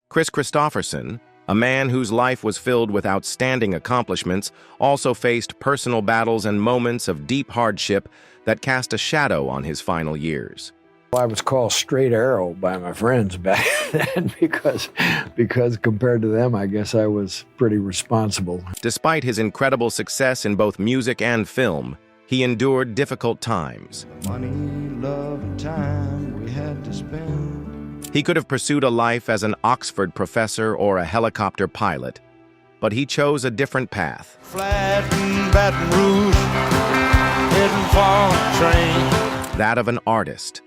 Kris Kristofferson, a man whose life was filled with outstanding accomplishments, also faced personal battles and moments of deep hardship that cast a shadow on his final years. I was called Straight Arrow by my friends back then because compared to them, I guess I was pretty responsible. Despite his incredible success in both music and film, he endured difficult times. Money, love, and time we had to spend. He could have pursued a life as an Oxford professor or a helicopter pilot, but he chose a different path. Flat in Baton Rouge, heading for a train. That of an artist.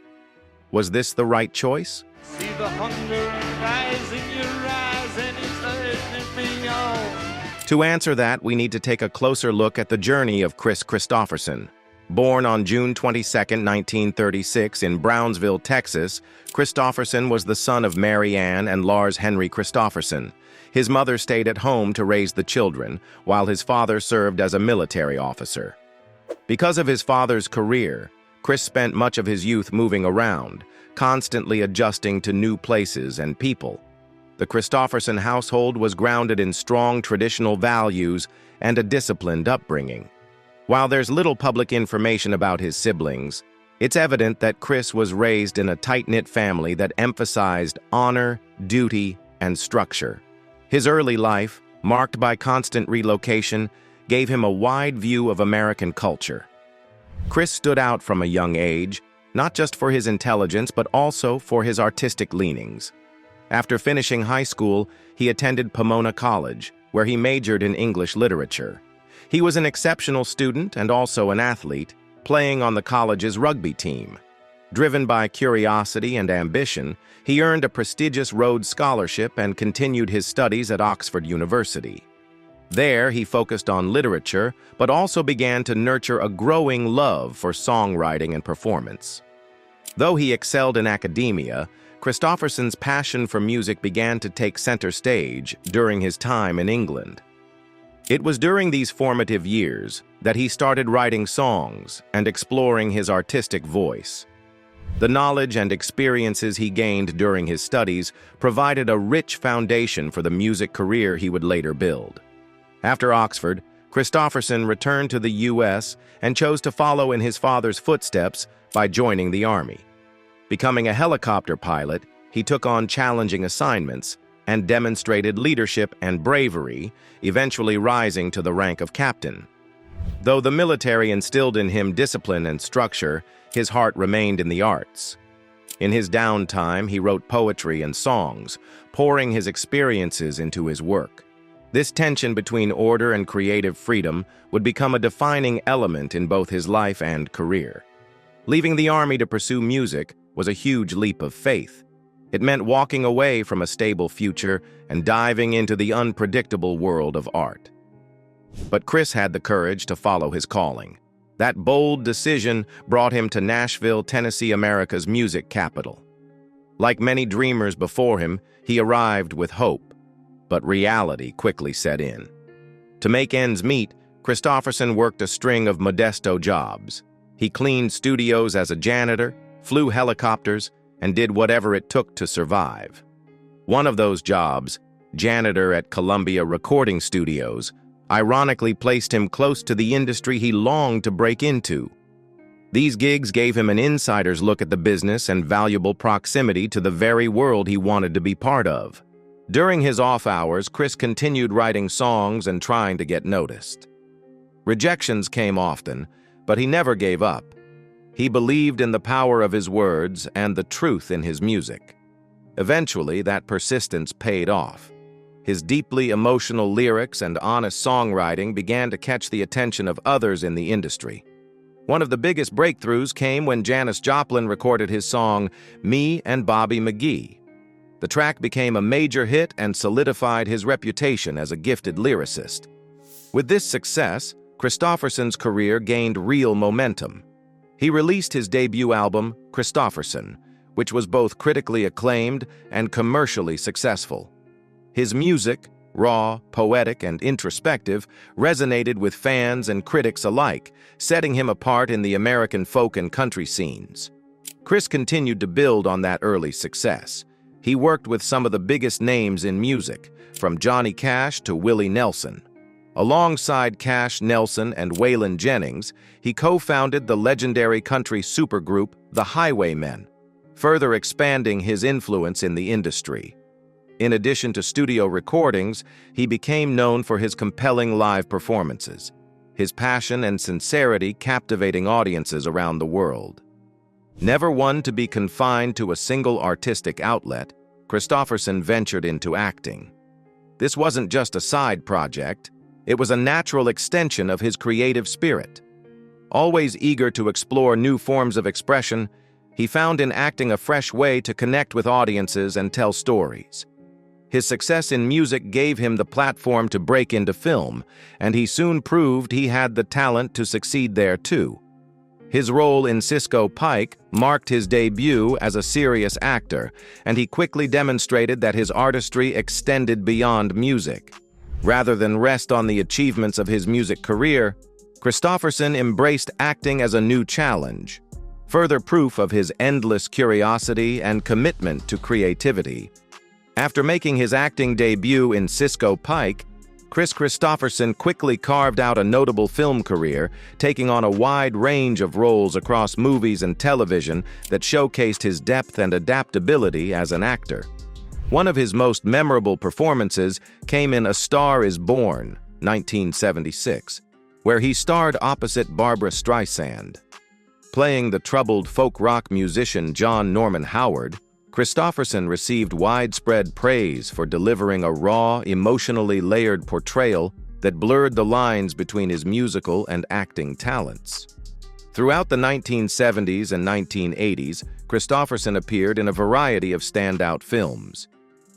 Was this the right choice? See the hunger rise in your eyes and it's urging me on. To answer that, we need to take a closer look at the journey of Kris Kristofferson. Born on June 22, 1936 in Brownsville, Texas, Kristofferson was the son of Mary Ann and Lars Henry Kristofferson. His mother stayed at home to raise the children, while his father served as a military officer. Because of his father's career, Kris spent much of his youth moving around, constantly adjusting to new places and people. The Kristofferson household was grounded in strong traditional values and a disciplined upbringing. While there's little public information about his siblings, it's evident that Kris was raised in a tight-knit family that emphasized honor, duty, and structure. His early life, marked by constant relocation, gave him a wide view of American culture. Kris stood out from a young age, not just for his intelligence but also for his artistic leanings. After finishing high school, he attended Pomona College, where he majored in English literature. He was an exceptional student and also an athlete, playing on the college's rugby team. Driven by curiosity and ambition, he earned a prestigious Rhodes Scholarship and continued his studies at Oxford University. There, he focused on literature, but also began to nurture a growing love for songwriting and performance. Though he excelled in academia, Kristofferson's passion for music began to take center stage during his time in England. It was during these formative years that he started writing songs and exploring his artistic voice. The knowledge and experiences he gained during his studies provided a rich foundation for the music career he would later build. After Oxford, Kristofferson returned to the U.S. and chose to follow in his father's footsteps by joining the Army. Becoming a helicopter pilot, he took on challenging assignments and demonstrated leadership and bravery, eventually rising to the rank of captain. Though the military instilled in him discipline and structure, his heart remained in the arts. In his downtime, he wrote poetry and songs, pouring his experiences into his work. This tension between order and creative freedom would become a defining element in both his life and career. Leaving the Army to pursue music was a huge leap of faith. It meant walking away from a stable future and diving into the unpredictable world of art. But Kris had the courage to follow his calling. That bold decision brought him to Nashville, Tennessee, America's music capital. Like many dreamers before him, he arrived with hope, but reality quickly set in. To make ends meet, Kristofferson worked a string of modesto jobs. He cleaned studios as a janitor, flew helicopters, and did whatever it took to survive. One of those jobs, janitor at Columbia Recording Studios, ironically placed him close to the industry he longed to break into. These gigs gave him an insider's look at the business and valuable proximity to the very world he wanted to be part of. During his off hours, Kris continued writing songs and trying to get noticed. Rejections came often, but he never gave up. He believed in the power of his words and the truth in his music. Eventually, that persistence paid off. His deeply emotional lyrics and honest songwriting began to catch the attention of others in the industry. One of the biggest breakthroughs came when Janis Joplin recorded his song, Me and Bobby McGee. The track became a major hit and solidified his reputation as a gifted lyricist. With this success, Kristofferson's career gained real momentum. He released his debut album, Kristofferson, which was both critically acclaimed and commercially successful. His music, raw, poetic, and introspective, resonated with fans and critics alike, setting him apart in the American folk and country scenes. Kris continued to build on that early success. He worked with some of the biggest names in music, from Johnny Cash to Willie Nelson. Alongside Cash, Nelson, and Waylon Jennings, he co-founded the legendary country supergroup The Highwaymen, further expanding his influence in the industry. In addition to studio recordings, he became known for his compelling live performances, his passion and sincerity captivating audiences around the world. Never one to be confined to a single artistic outlet, Kristofferson ventured into acting. This wasn't just a side project, it was a natural extension of his creative spirit. Always eager to explore new forms of expression, he found in acting a fresh way to connect with audiences and tell stories. His success in music gave him the platform to break into film, and he soon proved he had the talent to succeed there too. His role in Cisco Pike marked his debut as a serious actor, and he quickly demonstrated that his artistry extended beyond music. Rather than rest on the achievements of his music career, Kristofferson embraced acting as a new challenge, further proof of his endless curiosity and commitment to creativity. After making his acting debut in Cisco Pike, Kris Kristofferson quickly carved out a notable film career, taking on a wide range of roles across movies and television that showcased his depth and adaptability as an actor. One of his most memorable performances came in A Star is Born, 1976, where he starred opposite Barbra Streisand. Playing the troubled folk rock musician John Norman Howard, Kristofferson received widespread praise for delivering a raw, emotionally layered portrayal that blurred the lines between his musical and acting talents. Throughout the 1970s and 1980s, Kristofferson appeared in a variety of standout films.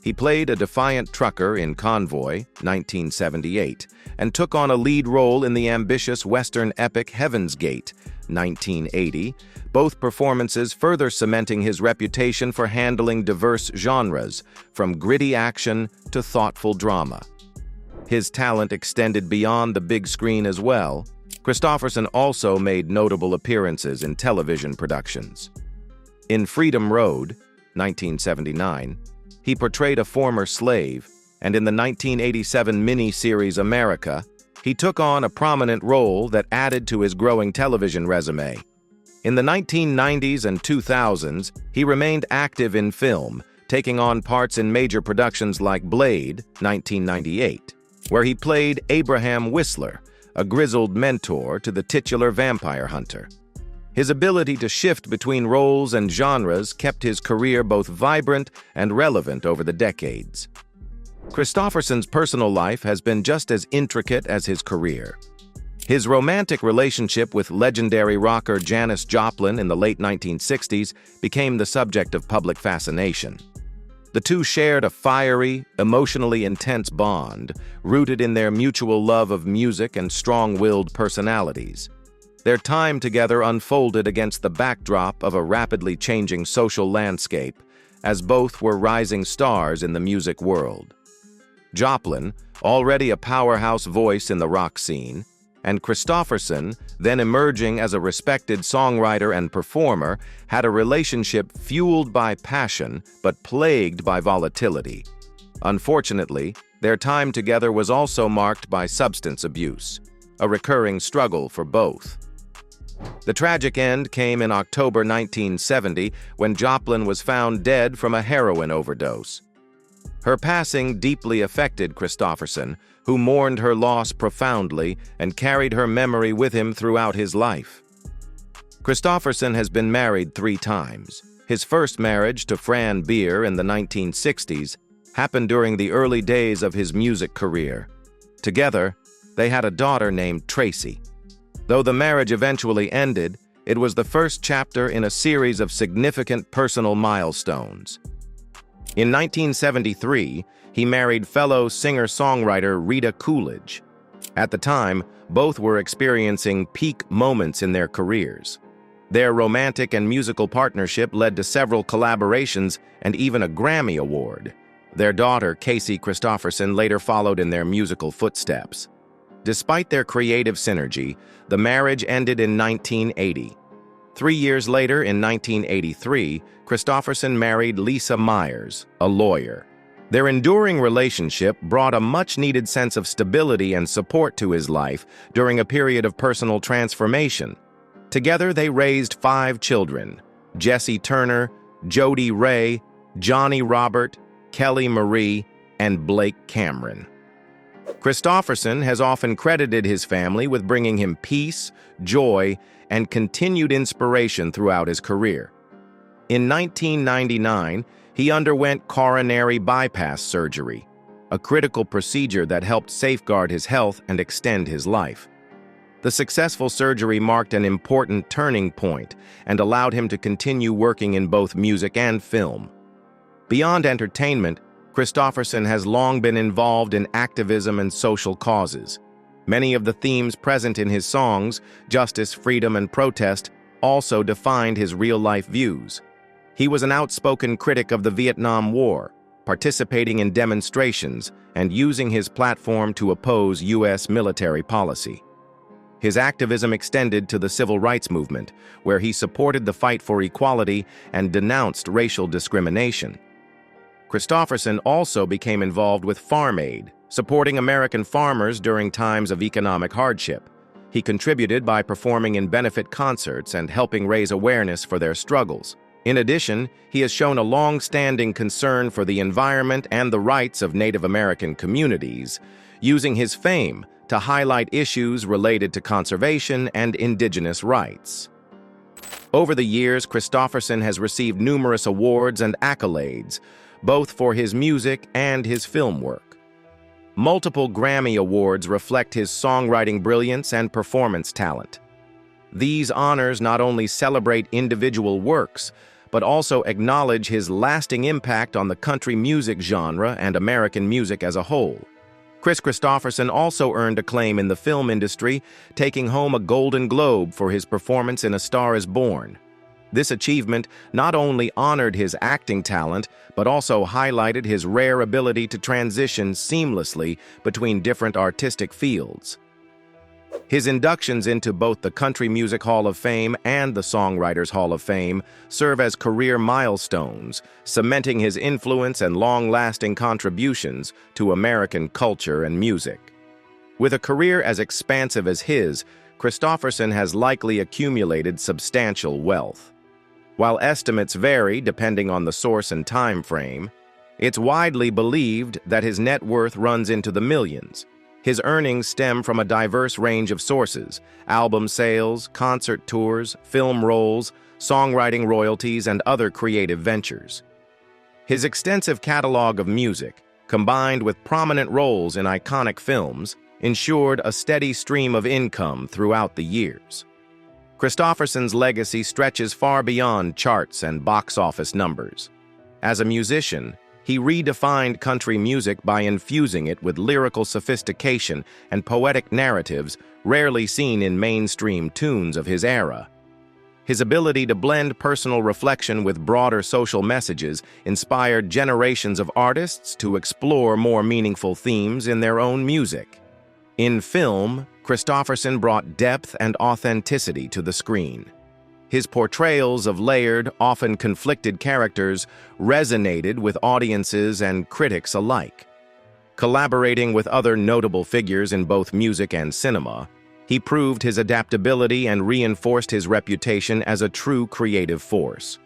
He played a defiant trucker in Convoy, 1978, and took on a lead role in the ambitious Western epic Heaven's Gate, 1980, both performances further cementing his reputation for handling diverse genres, from gritty action to thoughtful drama. His talent extended beyond the big screen as well. Kristofferson also made notable appearances in television productions. In Freedom Road, 1979, he portrayed a former slave, and in the 1987 mini-series America, he took on a prominent role that added to his growing television resume. In the 1990s and 2000s, he remained active in film, taking on parts in major productions like Blade, 1998, where he played Abraham Whistler, a grizzled mentor to the titular vampire hunter. His ability to shift between roles and genres kept his career both vibrant and relevant over the decades. Kristofferson's personal life has been just as intricate as his career. His romantic relationship with legendary rocker Janis Joplin in the late 1960s became the subject of public fascination. The two shared a fiery, emotionally intense bond, rooted in their mutual love of music and strong-willed personalities. Their time together unfolded against the backdrop of a rapidly changing social landscape, as both were rising stars in the music world. Joplin, already a powerhouse voice in the rock scene, and Kristofferson, then emerging as a respected songwriter and performer, had a relationship fueled by passion but plagued by volatility. Unfortunately, their time together was also marked by substance abuse, a recurring struggle for both. The tragic end came in October 1970 when Joplin was found dead from a heroin overdose. Her passing deeply affected Kristofferson, who mourned her loss profoundly and carried her memory with him throughout his life. Kristofferson has been married 3 times. His first marriage to Fran Beer in the 1960s happened during the early days of his music career. Together, they had a daughter named Tracy. Though the marriage eventually ended, it was the first chapter in a series of significant personal milestones. In 1973, he married fellow singer-songwriter Rita Coolidge. At the time, both were experiencing peak moments in their careers. Their romantic and musical partnership led to several collaborations and even a Grammy Award. Their daughter, Kris Kristofferson, later followed in their musical footsteps. Despite their creative synergy, the marriage ended in 1980. 3 years later, in 1983, Kristofferson married Lisa Myers, a lawyer. Their enduring relationship brought a much-needed sense of stability and support to his life during a period of personal transformation. Together, they raised 5 children: Jesse Turner, Jody Ray, Johnny Robert, Kelly Marie, and Blake Cameron. Kristofferson has often credited his family with bringing him peace, joy, and continued inspiration throughout his career. In 1999, he underwent coronary bypass surgery, a critical procedure that helped safeguard his health and extend his life. The successful surgery marked an important turning point and allowed him to continue working in both music and film. Beyond entertainment, Kristofferson has long been involved in activism and social causes. Many of the themes present in his songs, justice, freedom, and protest, also defined his real-life views. He was an outspoken critic of the Vietnam War, participating in demonstrations and using his platform to oppose U.S. military policy. His activism extended to the civil rights movement, where he supported the fight for equality and denounced racial discrimination. Kristofferson also became involved with Farm Aid, supporting American farmers during times of economic hardship. He contributed by performing in benefit concerts and helping raise awareness for their struggles. In addition, he has shown a long-standing concern for the environment and the rights of Native American communities, using his fame to highlight issues related to conservation and indigenous rights. Over the years, Kristofferson has received numerous awards and accolades, both for his music and his film work. Multiple Grammy Awards reflect his songwriting brilliance and performance talent. These honors not only celebrate individual works, but also acknowledge his lasting impact on the country music genre and American music as a whole. Kris Kristofferson also earned acclaim in the film industry, taking home a Golden Globe for his performance in A Star is Born. This achievement not only honored his acting talent, but also highlighted his rare ability to transition seamlessly between different artistic fields. His inductions into both the Country Music Hall of Fame and the Songwriters Hall of Fame serve as career milestones, cementing his influence and long-lasting contributions to American culture and music. With a career as expansive as his, Kristofferson has likely accumulated substantial wealth. While estimates vary depending on the source and time frame, it's widely believed that his net worth runs into the millions. His earnings stem from a diverse range of sources: album sales, concert tours, film roles, songwriting royalties, and other creative ventures. His extensive catalog of music, combined with prominent roles in iconic films, ensured a steady stream of income throughout the years. Kristofferson's legacy stretches far beyond charts and box office numbers. As a musician, he redefined country music by infusing it with lyrical sophistication and poetic narratives rarely seen in mainstream tunes of his era. His ability to blend personal reflection with broader social messages inspired generations of artists to explore more meaningful themes in their own music. In film, Kristofferson brought depth and authenticity to the screen. His portrayals of layered, often conflicted characters resonated with audiences and critics alike. Collaborating with other notable figures in both music and cinema, he proved his adaptability and reinforced his reputation as a true creative force.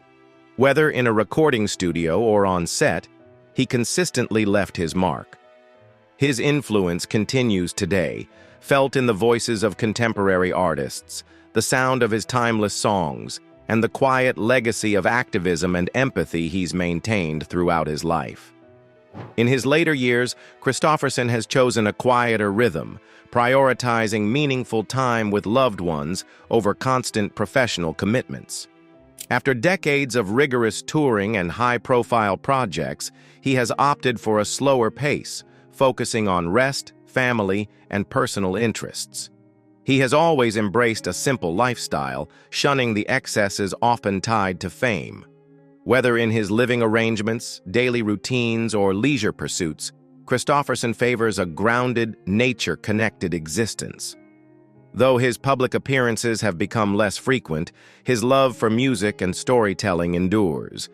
Whether in a recording studio or on set, he consistently left his mark. His influence continues today, felt in the voices of contemporary artists, the sound of his timeless songs, and the quiet legacy of activism and empathy he's maintained throughout his life. In his later years, Kristofferson has chosen a quieter rhythm, prioritizing meaningful time with loved ones over constant professional commitments. After decades of rigorous touring and high-profile projects, he has opted for a slower pace, focusing on rest, family, and personal interests. He has always embraced a simple lifestyle, shunning the excesses often tied to fame. Whether in his living arrangements, daily routines, or leisure pursuits, Kristofferson favors a grounded, nature-connected existence. Though his public appearances have become less frequent, his love for music and storytelling endures.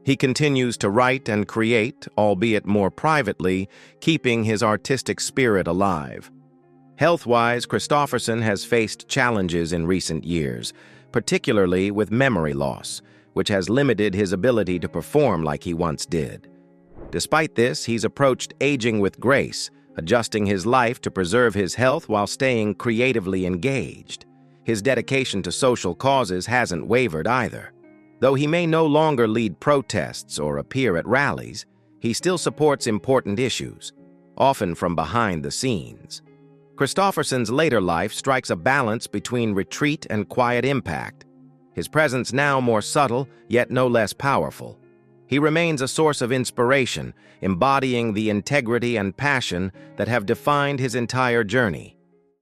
He continues to write and create, albeit more privately, keeping his artistic spirit alive. Health-wise, Kristofferson has faced challenges in recent years, particularly with memory loss, which has limited his ability to perform like he once did. Despite this, he's approached aging with grace, adjusting his life to preserve his health while staying creatively engaged. His dedication to social causes hasn't wavered either. Though he may no longer lead protests or appear at rallies, he still supports important issues, often from behind the scenes. Kristofferson's later life strikes a balance between retreat and quiet impact. His presence now more subtle, yet no less powerful. He remains a source of inspiration, embodying the integrity and passion that have defined his entire journey.